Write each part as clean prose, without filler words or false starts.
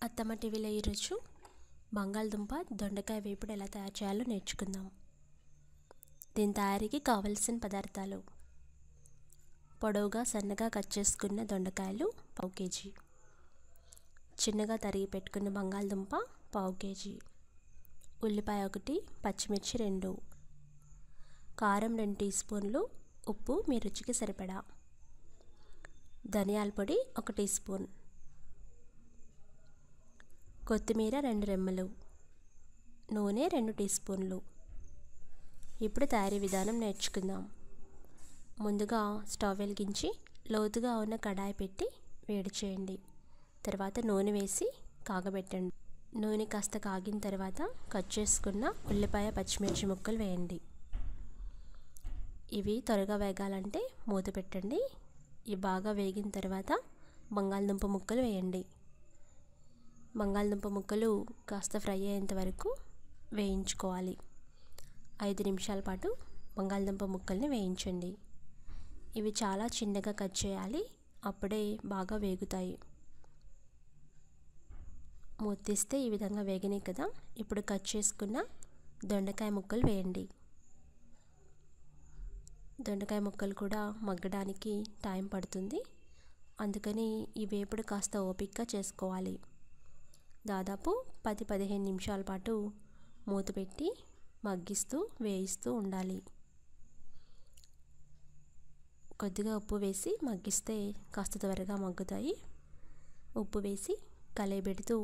అత్తమ్మ టీవీలో ఈరోజు బంగాళదుంప దొండకాయ వేపుడు ఎలా తయారు చేయాలో నేర్చుకుందాం. దీని తయారీకి కావలసిన పదార్థాలు: పొడవుగా సన్నగా కట్ చేసుకున్న దొండకాయలు ½ కేజీ, చిన్నగా తరిగి పెట్టుకున్న బంగాళదుంప ½ కేజీ, ఉల్లిపాయ 1, పచ్చిమిర్చి 2, కారం 2 టీ స్పూన్లు, ఉప్పు మీ రుచికి సరిపడా, ధనియాల పొడి 1 టీ స్పూన్, కొత్తిమీర 2 రెమ్మలు, నూనె 2 టీ స్పూన్లు. ఇప్పుడు తయారీ విధానం నేర్చుకుందాం. ముందుగా స్టవ్ వెలిగించి లోతుగా ఉన్న కడాయి పెట్టి వేడి చేయండి. తర్వాత నూనె వేసి కాగబెట్టండి. నూనె కాస్త కాగిన తర్వాత కట్ చేసుకున్న ఉల్లిపాయ పచ్చిమిర్చి ముక్కలు వేయండి. ఇవి త్వరగా వేగాలంటే మూత పెట్టండి. ఇవి బాగా వేగిన తర్వాత బంగాళదుంప ముక్కలు వేయండి. బంగాళదుంప ముక్కలు కాస్త ఫ్రై అయ్యేంత వరకు వేయించుకోవాలి. 5 నిమిషాల పాటు బంగాళదుంప ముక్కల్ని వేయించండి. ఇవి చాలా చిన్నగా కట్ చేయాలి, అప్పుడే బాగా వేగుతాయి. మూత తీస్తే ఈ విధంగా వేగినాయి కదా. ఇప్పుడు కట్ చేసుకున్న దొండకాయ ముక్కలు వేయండి. దొండకాయ ముక్కలు కూడా మగ్గడానికి టైం పడుతుంది, అందుకని ఈ వేపుడు కాస్త ఓపికగా చేసుకోవాలి. దాదాపు 10-15 నిమిషాల పాటు మూత పెట్టి మగ్గిస్తూ వేయిస్తూ ఉండాలి. కొద్దిగా ఉప్పు వేసి మగ్గిస్తే కాస్త త్వరగా మగ్గుతాయి. ఉప్పు వేసి కలయబెడుతూ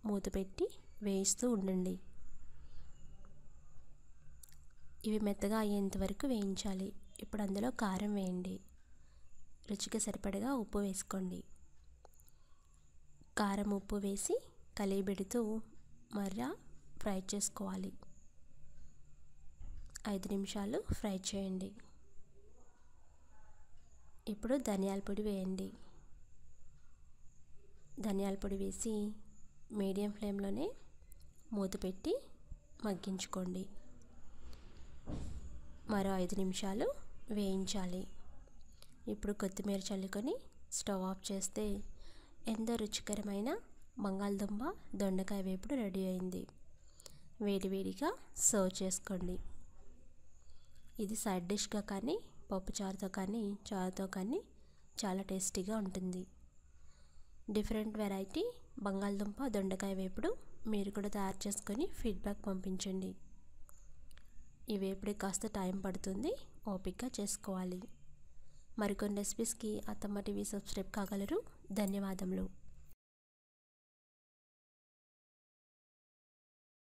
మూత పెట్టి వేయిస్తూ ఉండండి. ఇవి మెత్తగా అయ్యేంత వరకు వేయించాలి. ఇప్పుడు అందులో కారం వేయండి. రుచికి సరిపడగా ఉప్పు వేసుకోండి. కారం ఉప్పు వేసి కలియబెడుతూ మర్రా ఫ్రై చేసుకోవాలి. 5 నిమిషాలు ఫ్రై చేయండి. ఇప్పుడు ధనియాల పొడి వేయండి. ధనియాల పొడి వేసి మీడియం ఫ్లేమ్లోనే మూత పెట్టి మగ్గించుకోండి. మరో 5 నిమిషాలు వేయించాలి. ఇప్పుడు కొత్తిమీర చల్లుకొని స్టవ్ ఆఫ్ చేస్తే ఎంతో రుచికరమైన బంగాళదుంప దొండకాయ వేపుడు రెడీ అయింది. వేడివేడిగా సర్వ్ చేసుకోండి. ఇది సైడ్ డిష్గా కానీ పప్పుచారుతో కానీ చారుతో కానీ చాలా టేస్టీగా ఉంటుంది. డిఫరెంట్ వెరైటీ బంగాళదుంప దొండకాయ వేపుడు మీరు కూడా తయారు చేసుకొని ఫీడ్బ్యాక్ పంపించండి. ఈ వేపుడు కాస్త టైం పడుతుంది, ఓపికగా చేసుకోవాలి. మరికొన్ని రెసిపీస్కి అత్తమ్మ టీవీ సబ్స్క్రైబ్ కాగలరు. ధన్యవాదములు.